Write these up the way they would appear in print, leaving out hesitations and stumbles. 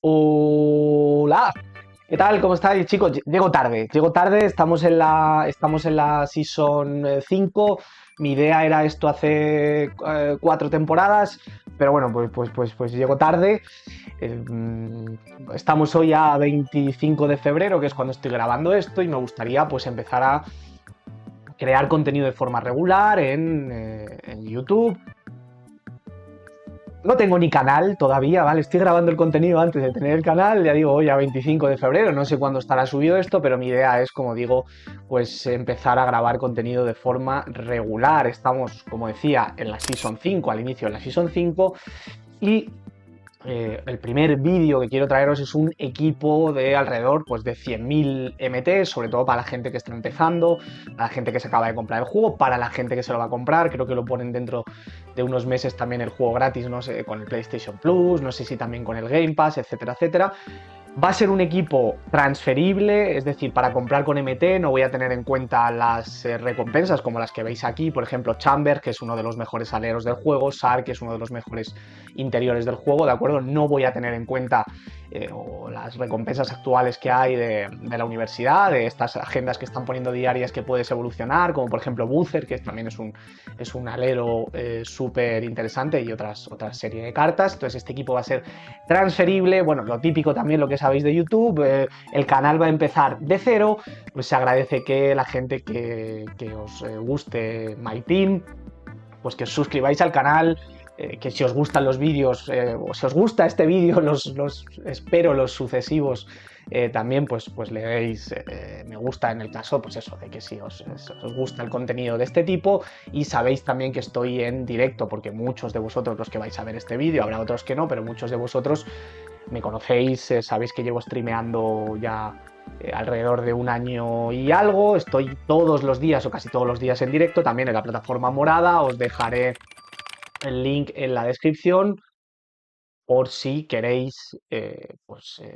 Hola, ¿qué tal? ¿Cómo estáis, chicos? Llego tarde, estamos en la Season 5. Mi idea era esto hace 4 temporadas, pero bueno, pues llego tarde. Estamos hoy a 25 de febrero, que es cuando estoy grabando esto, y me gustaría pues empezar a crear contenido de forma regular en YouTube. No tengo ni canal todavía, ¿vale? Estoy grabando el contenido antes de tener el canal, ya digo, hoy a 25 de febrero, no sé cuándo estará subido esto, pero mi idea es, como digo, pues empezar a grabar contenido de forma regular. Estamos, como decía, en la Season 5, al inicio de la Season 5, y el primer vídeo que quiero traeros es un equipo de alrededor pues, de 100.000 MT, sobre todo para la gente que está empezando, para la gente que se acaba de comprar el juego, para la gente que se lo va a comprar. Creo que lo ponen dentro de unos meses también el juego gratis, no sé, con el PlayStation Plus, no sé si también con el Game Pass, etcétera, etcétera. Va a ser un equipo transferible, es decir, para comprar con MT no voy a tener en cuenta las recompensas como las que veis aquí, por ejemplo, Chamber, que es uno de los mejores aleros del juego, Sar, que es uno de los mejores interiores del juego, ¿de acuerdo? No voy a tener en cuenta las recompensas actuales que hay de la universidad, de estas agendas que están poniendo diarias que puedes evolucionar, como por ejemplo Boozer, que también es un alero súper interesante, y otra serie de cartas. Entonces este equipo va a ser transferible, bueno, lo típico también, lo que sabéis de YouTube, el canal va a empezar de cero, pues se agradece que la gente que os guste My Team, pues que os suscribáis al canal, que si os gustan los vídeos, o si os gusta este vídeo, espero los sucesivos, también pues le deis me gusta en el caso, pues eso, de que si os gusta el contenido de este tipo, y sabéis también que estoy en directo, porque muchos de vosotros los que vais a ver este vídeo, habrá otros que no, pero muchos de vosotros me conocéis, sabéis que llevo streameando ya alrededor de un año y algo. Estoy todos los días o casi todos los días en directo, también en la plataforma morada. Os dejaré el link en la descripción por si queréis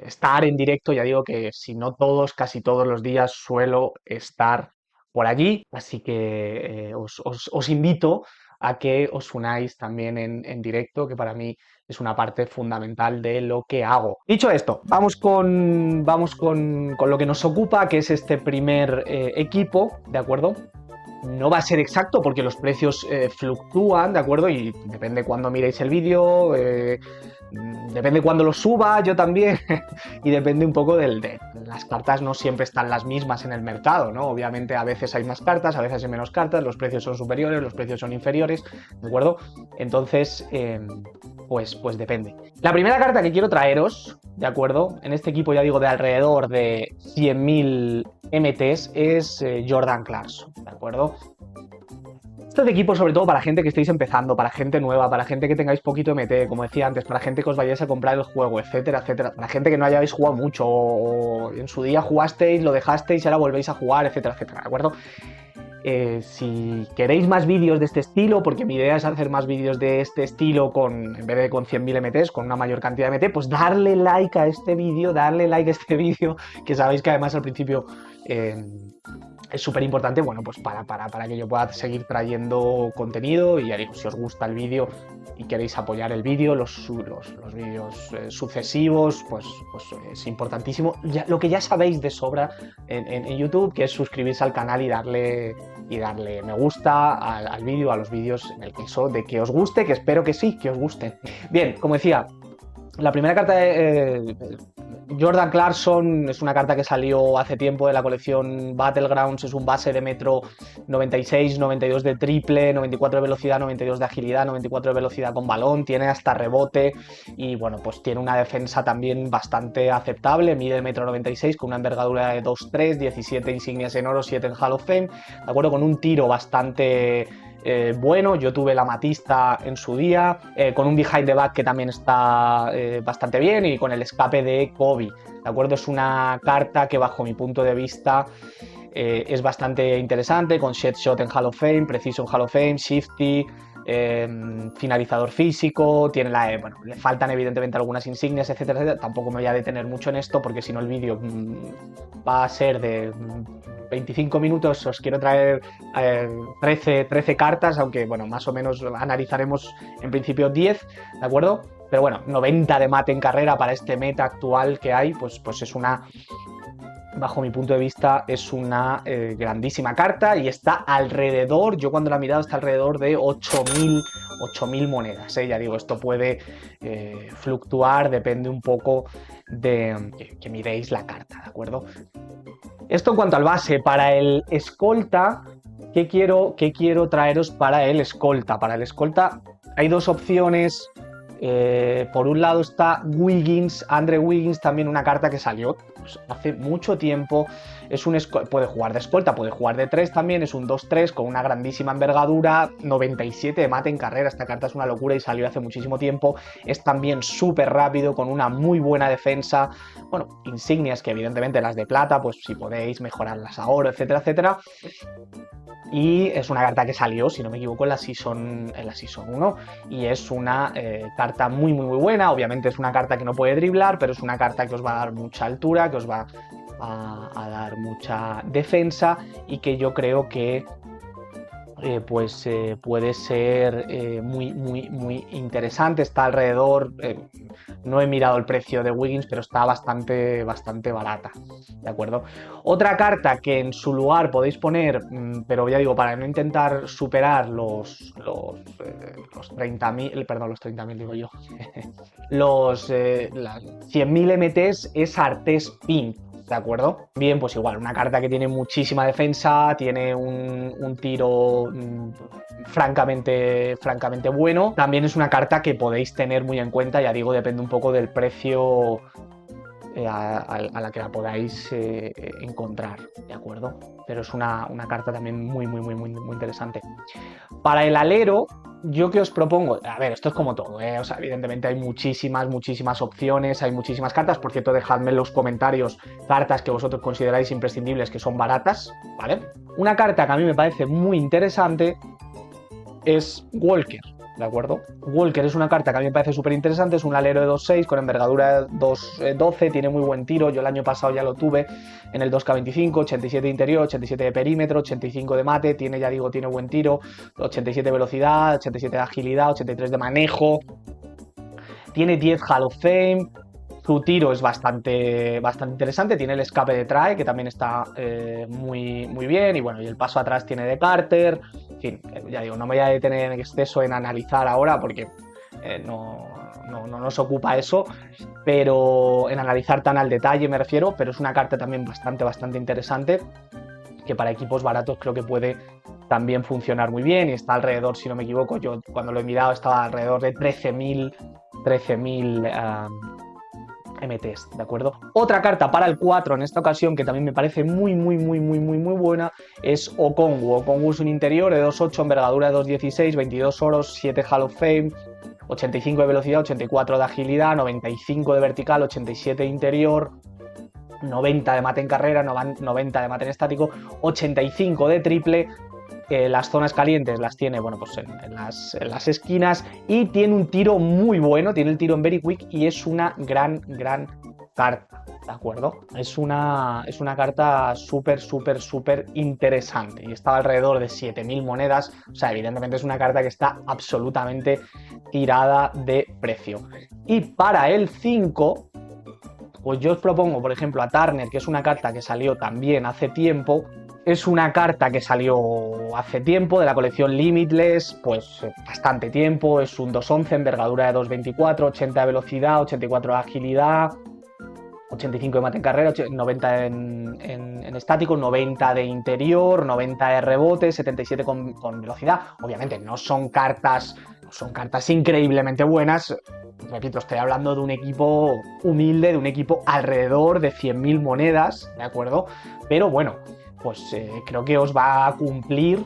estar en directo. Ya digo que si no todos, casi todos los días suelo estar por allí, así que os invito a que os unáis también en directo, que para mí es una parte fundamental de lo que hago. Dicho esto, vamos con lo que nos ocupa, que es este primer equipo, ¿de acuerdo? No va a ser exacto porque los precios fluctúan, ¿de acuerdo? Y depende cuando miréis el vídeo, depende cuando lo suba yo también, y depende un poco de las cartas. No siempre están las mismas en el mercado, ¿no? Obviamente a veces hay más cartas, a veces hay menos cartas, los precios son superiores, los precios son inferiores, ¿de acuerdo? Entonces, pues depende. La primera carta que quiero traeros, ¿de acuerdo? En este equipo, ya digo, de alrededor de 100.000 MTs, es Jordan Clarkson, ¿de acuerdo? Este equipo sobre todo para gente que estéis empezando, para gente nueva, para gente que tengáis poquito MT, como decía antes, para gente que os vayáis a comprar el juego, etcétera, etcétera, para gente que no hayáis jugado mucho, o en su día jugasteis, lo dejasteis y ahora volvéis a jugar, etcétera, etcétera, ¿de acuerdo? Si queréis más vídeos de este estilo, porque mi idea es hacer más vídeos de este estilo en vez de con 100.000 MTs, con una mayor cantidad de MT, pues darle like a este vídeo, que sabéis que además al principio es súper importante, bueno, pues para que yo pueda seguir trayendo contenido. Y ya digo, si os gusta el vídeo y queréis apoyar el vídeo, los vídeos sucesivos, pues es importantísimo. Lo que ya sabéis de sobra en YouTube, que es suscribirse al canal y darle me gusta al vídeo, a los vídeos, en el caso de que os guste, que espero que sí, que os gusten. Bien, como decía, la primera carta de Jordan Clarkson es una carta que salió hace tiempo de la colección Battlegrounds. Es un base de metro 96, 92 de triple, 94 de velocidad, 92 de agilidad, 94 de velocidad con balón, tiene hasta rebote y bueno, pues tiene una defensa también bastante aceptable, mide metro 96 con una envergadura de 2,3, 17 insignias en oro, 7 en Hall of Fame, de acuerdo, con un tiro bastante bueno. Yo tuve la Matista en su día, con un behind the back que también está bastante bien, y con el escape de Kobe, ¿de acuerdo? Es una carta que bajo mi punto de vista es bastante interesante, con Shed Shot en Hall of Fame, Preciso en Hall of Fame, Shifty, finalizador físico, tiene bueno, le faltan evidentemente algunas insignias, etcétera, etcétera. Tampoco me voy a detener mucho en esto porque si no el vídeo va a ser de 25 minutos. Os quiero traer 13 cartas, aunque bueno, más o menos analizaremos en principio 10, ¿de acuerdo? pero bueno, 90 de mate en carrera para este meta actual que hay, pues es una, bajo mi punto de vista, es una grandísima carta y está alrededor, yo cuando la he mirado, está alrededor de 8.000 monedas, ¿eh? Ya digo, esto puede fluctuar, depende un poco de que miréis la carta, ¿de acuerdo? Esto en cuanto al base. Para el escolta, ¿qué quiero traeros para el escolta? Para el escolta hay dos opciones. Por un lado está Wiggins, Andrew Wiggins, también una carta que salió pues, hace mucho tiempo. Puede jugar de escolta, puede jugar de 3 también, es un 2-3 con una grandísima envergadura, 97 de mate en carrera, esta carta es una locura y salió hace muchísimo tiempo. Es también súper rápido, con una muy buena defensa, bueno, insignias que evidentemente las de plata, pues si podéis mejorarlas a oro, etcétera, etcétera. Y es una carta que salió, si no me equivoco, en la Season 1 y es una carta muy buena. Obviamente es una carta que no puede driblar, pero es una carta que os va a dar mucha altura, que os va a dar mucha defensa y que yo creo que puede ser muy interesante. Está alrededor, no he mirado el precio de Wiggins, pero está bastante barata, ¿de acuerdo? Otra carta que en su lugar podéis poner, pero ya digo, para no intentar superar los 30.000, perdón, los 30.000 digo yo, los 100.000 MTs es Artés Pink, ¿de acuerdo? Bien, pues igual, una carta que tiene muchísima defensa, tiene un tiro francamente bueno. También es una carta que podéis tener muy en cuenta, ya digo, depende un poco del precio a la que la podáis encontrar, ¿de acuerdo? Pero es una carta también muy interesante. Para el alero, yo que os propongo, a ver, esto es como todo, o sea, evidentemente hay muchísimas opciones, hay muchísimas cartas. Por cierto, dejadme en los comentarios cartas que vosotros consideráis imprescindibles, que son baratas, ¿vale? Una carta que a mí me parece muy interesante es Walker, ¿de acuerdo? Walker es una carta que a mí me parece súper interesante, es un alero de 2.6 con envergadura de 2.12, tiene muy buen tiro, yo el año pasado ya lo tuve en el 2K25, 87 de interior, 87 de perímetro, 85 de mate, tiene, ya digo, tiene buen tiro, 87 de velocidad, 87 de agilidad, 83 de manejo, tiene 10 Hall of Fame. Su tiro es bastante interesante, tiene el escape de Trae, que también está muy bien, y bueno, y el paso atrás tiene de Carter. En fin, ya digo, no me voy a detener en exceso en analizar ahora porque no nos ocupa eso, pero en analizar tan al detalle me refiero, pero es una carta también bastante interesante, que para equipos baratos creo que puede también funcionar muy bien, y está alrededor, si no me equivoco, yo cuando lo he mirado estaba alrededor de 13.000 MTs, ¿de acuerdo? Otra carta para el 4 en esta ocasión que también me parece muy buena es Okongwu. Okongwu es un interior de 2.8, envergadura de 2.16, 22 oros, 7 Hall of Fame, 85 de velocidad, 84 de agilidad, 95 de vertical, 87 de interior, 90 de mate en carrera, 90 de mate en estático, 85 de triple. Las zonas calientes las tiene, bueno, pues en las esquinas, y tiene un tiro muy bueno, tiene el tiro en Very Quick y es una gran carta, ¿de acuerdo? Es una carta súper interesante y está alrededor de 7.000 monedas, o sea, evidentemente es una carta que está absolutamente tirada de precio. Y para el 5, pues yo os propongo, por ejemplo, a Turner, que es una carta que salió también hace tiempo. Es una carta que salió hace tiempo de la colección Limitless, pues bastante tiempo. Es un 2.11, envergadura de 2.24, 80 de velocidad, 84 de agilidad, 85 de mate en carrera, 90 en estático, 90 de interior, 90 de rebote, 77 con velocidad. Obviamente no son cartas increíblemente buenas. Repito, estoy hablando de un equipo humilde, de un equipo alrededor de 100.000 monedas, ¿de acuerdo? Pero bueno, pues creo que os va a cumplir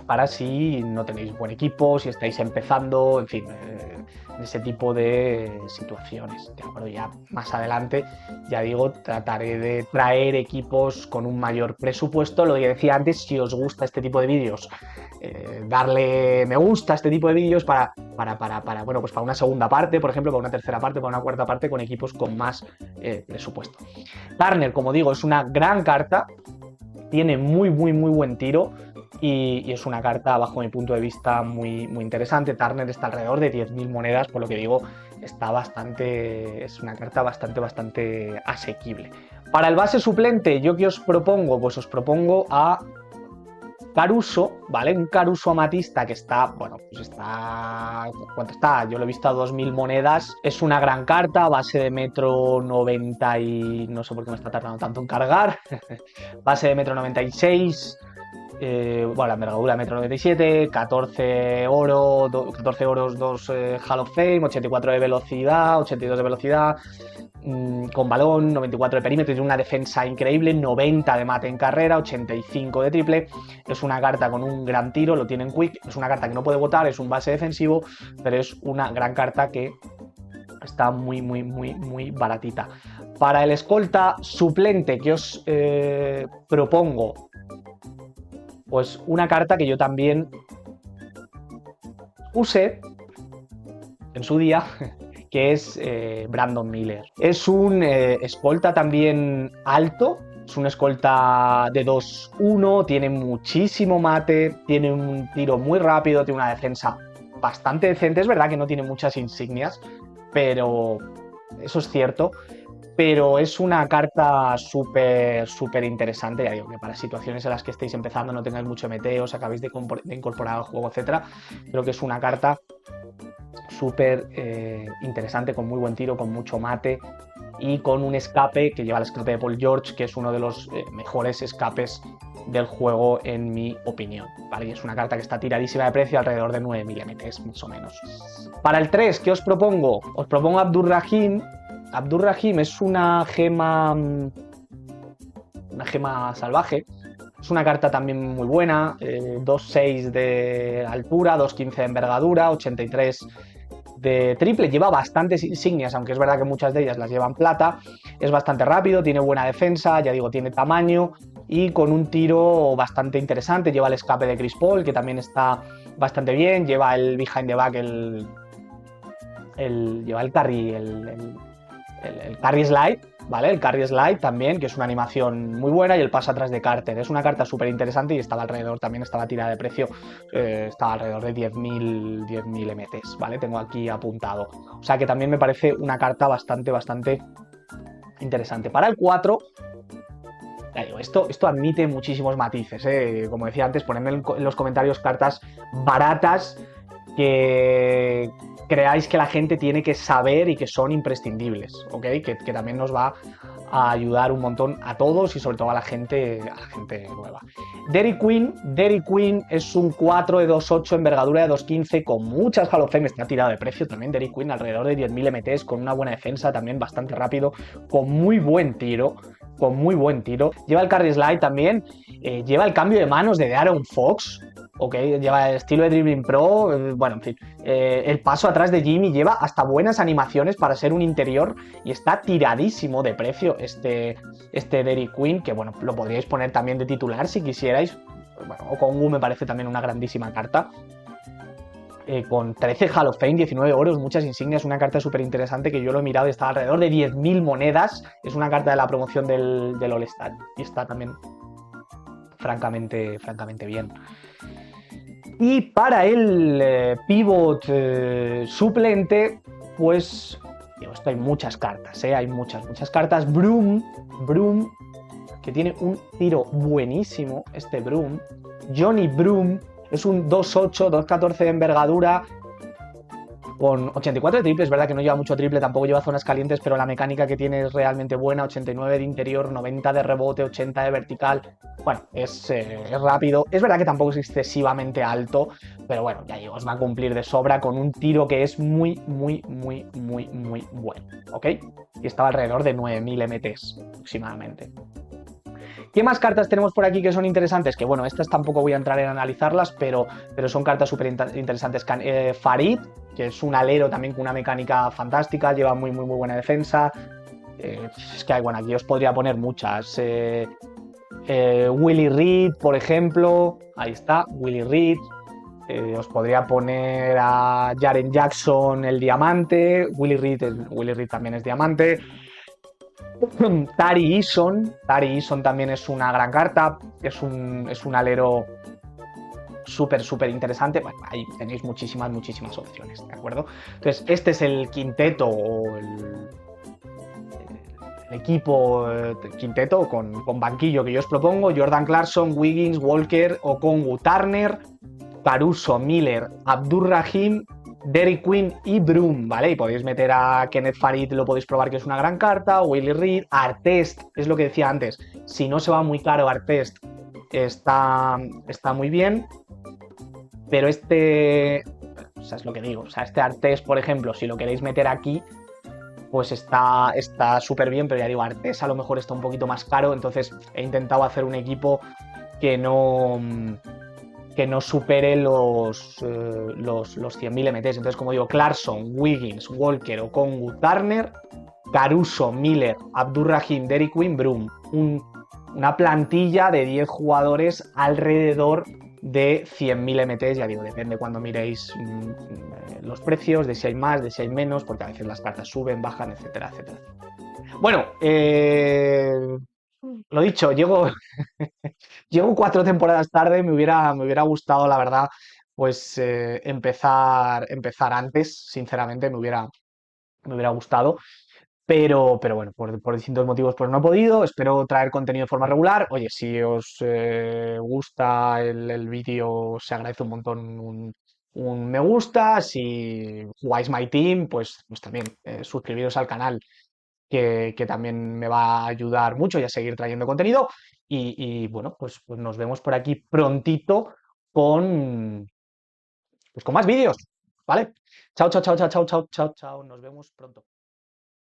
para si no tenéis buen equipo, si estáis empezando, en fin, en ese tipo de situaciones, ¿de acuerdo? Ya más adelante, ya digo, trataré de traer equipos con un mayor presupuesto. Lo que decía antes, si os gusta este tipo de vídeos, darle me gusta a este tipo de vídeos para bueno, pues para una segunda parte, por ejemplo, para una tercera parte, para una cuarta parte, con equipos con más presupuesto. Turner, como digo, es una gran carta, tiene muy buen tiro y es una carta, bajo mi punto de vista, muy interesante. Turner está alrededor de 10.000 monedas, por lo que digo, está bastante, es una carta bastante asequible. Para el base suplente, ¿yo qué os propongo? Pues os propongo a Caruso, ¿vale? Un Caruso amatista que está, bueno, pues está... ¿Cuánto está? Yo lo he visto a 2000 monedas. Es una gran carta, base de metro 90 y... No sé por qué me está tardando tanto en cargar. Base de metro 96. Bueno, la envergadura de metro 97, 14 oro, 14 oros, 2 Hall of Fame, 84 de velocidad, 82 de velocidad, con balón, 94 de perímetro, tiene una defensa increíble, 90 de mate en carrera, 85 de triple. Es una carta con un gran tiro, lo tiene en quick, es una carta que no puede botar, es un base defensivo, pero es una gran carta que está muy baratita. Para el escolta suplente que os propongo, pues una carta que yo también usé en su día, que es Brandon Miller. Es un escolta también alto, es un escolta de 2-1, tiene muchísimo mate, tiene un tiro muy rápido, tiene una defensa bastante decente. Es verdad que no tiene muchas insignias, pero eso es cierto. Pero es una carta súper interesante, ya digo, que para situaciones en las que estéis empezando, no tengáis mucho MT, os acabéis de incorporar al juego, etcétera. Creo que es una carta súper interesante, con muy buen tiro, con mucho mate y con un escape que lleva el escape de Paul George, que es uno de los mejores escapes del juego en mi opinión, ¿vale? Y es una carta que está tiradísima de precio, alrededor de 9000 MTs más o menos. Para el 3, ¿qué os propongo? Os propongo Abdur-Rahim. Abdur-Rahim es una gema salvaje. Es una carta también muy buena, 2.6 de altura, 2.15 de envergadura, 83 de triple. Lleva bastantes insignias, aunque es verdad que muchas de ellas las llevan plata. Es bastante rápido, tiene buena defensa, ya digo, tiene tamaño y con un tiro bastante interesante. Lleva el escape de Chris Paul, que también está bastante bien. Lleva el behind the back, lleva el carry, el carry slide, ¿vale? El carry slide también, que es una animación muy buena, y el paso atrás de Carter. Es una carta súper interesante y estaba alrededor, también estaba tirada de precio, estaba alrededor de 10.000 MTs, ¿vale? Tengo aquí apuntado. O sea que también me parece una carta bastante interesante. Para el 4, ya digo, esto admite muchísimos matices, ¿eh? Como decía antes, ponedme en los comentarios cartas baratas que creáis que la gente tiene que saber y que son imprescindibles, ¿ok? Que también nos va a ayudar un montón a todos y sobre todo a la gente nueva. Derrick Queen es un 4 de 2.8, envergadura de 2.15, con muchas Hall of Fame, está tirado de precio también. Derrick Queen alrededor de 10.000 MTs, con una buena defensa, también bastante rápido, con muy buen tiro. Lleva el carry slide también, lleva el cambio de manos de Aaron Fox, ok, lleva el estilo de dribbling pro, bueno, en fin, el paso atrás de Jimmy, lleva hasta buenas animaciones para ser un interior y está tiradísimo de precio este Derrick Queen, que bueno, lo podríais poner también de titular si quisierais. Bueno, Okongwu me parece también una grandísima carta. Con 13 Hall of Fame, 19 oros, muchas insignias, una carta súper interesante que yo lo he mirado y está alrededor de 10.000 monedas. Es una carta de la promoción del All-Star y está también francamente bien. Y para el pivot suplente, pues esto hay muchas cartas, hay muchas cartas. Broom, que tiene un tiro buenísimo, este Broom. Johnny Broom es un 2.8, 2.14 de envergadura, con 84 de triple. Es verdad que no lleva mucho triple, tampoco lleva zonas calientes, pero la mecánica que tiene es realmente buena. 89 de interior, 90 de rebote, 80 de vertical. Bueno, es rápido. Es verdad que tampoco es excesivamente alto, pero bueno, ya digo, os va a cumplir de sobra con un tiro que es muy bueno, ¿ok? Y estaba alrededor de 9.000 MTs aproximadamente. ¿Qué más cartas tenemos por aquí que son interesantes? Que bueno, estas tampoco voy a entrar en analizarlas, pero son cartas súper interesantes. Farid, que es un alero también con una mecánica fantástica, lleva muy buena defensa. Es que hay, bueno, aquí os podría poner muchas. Willie Reed, por ejemplo, ahí está, Willie Reed. Os podría poner a Jaren Jackson, el diamante. Willie Reed también es diamante. Tari Eason también es una gran carta, es un alero súper interesante, pues ahí tenéis muchísimas opciones, ¿de acuerdo? Entonces, este es el quinteto o el equipo quinteto con banquillo que yo os propongo: Jordan Clarkson, Wiggins, Walker, Okongwu, Turner, Caruso, Miller, Abdur-Rahim, Derrick Quinn y Broom, ¿vale? Y podéis meter a Kenneth Farid, lo podéis probar que es una gran carta, Willie Reed, Artest, es lo que decía antes, si no se va muy caro Artest, está muy bien, pero o sea, es lo que digo, o sea, este Artest, por ejemplo, si lo queréis meter aquí, pues está súper bien, pero ya digo, Artest a lo mejor está un poquito más caro, entonces he intentado hacer un equipo que no, que no supere los 100.000 MTs. Entonces, como digo, Clarkson, Wiggins, Walker, Okongwu, Turner, Caruso, Miller, Abdur-Rahim, Derrick Quinn, Broom. Una plantilla de 10 jugadores alrededor de 100.000 MTs, ya digo, depende cuando miréis los precios, de si hay más, de si hay menos, porque a veces las cartas suben, bajan, etcétera. Bueno, lo dicho, llego 4 temporadas tarde, me hubiera gustado, la verdad, pues empezar antes, sinceramente, me hubiera gustado, pero bueno, por distintos motivos pues no he podido. Espero traer contenido de forma regular. Oye, si os gusta el vídeo, se agradece un montón un me gusta. Si jugáis My Team, pues también suscribiros al canal, que también me va a ayudar mucho y a seguir trayendo contenido. Y bueno, pues nos vemos por aquí prontito con, con más vídeos, ¿vale? Chao, chao, chao, chao, chao, chao, chao, chao. Nos vemos pronto.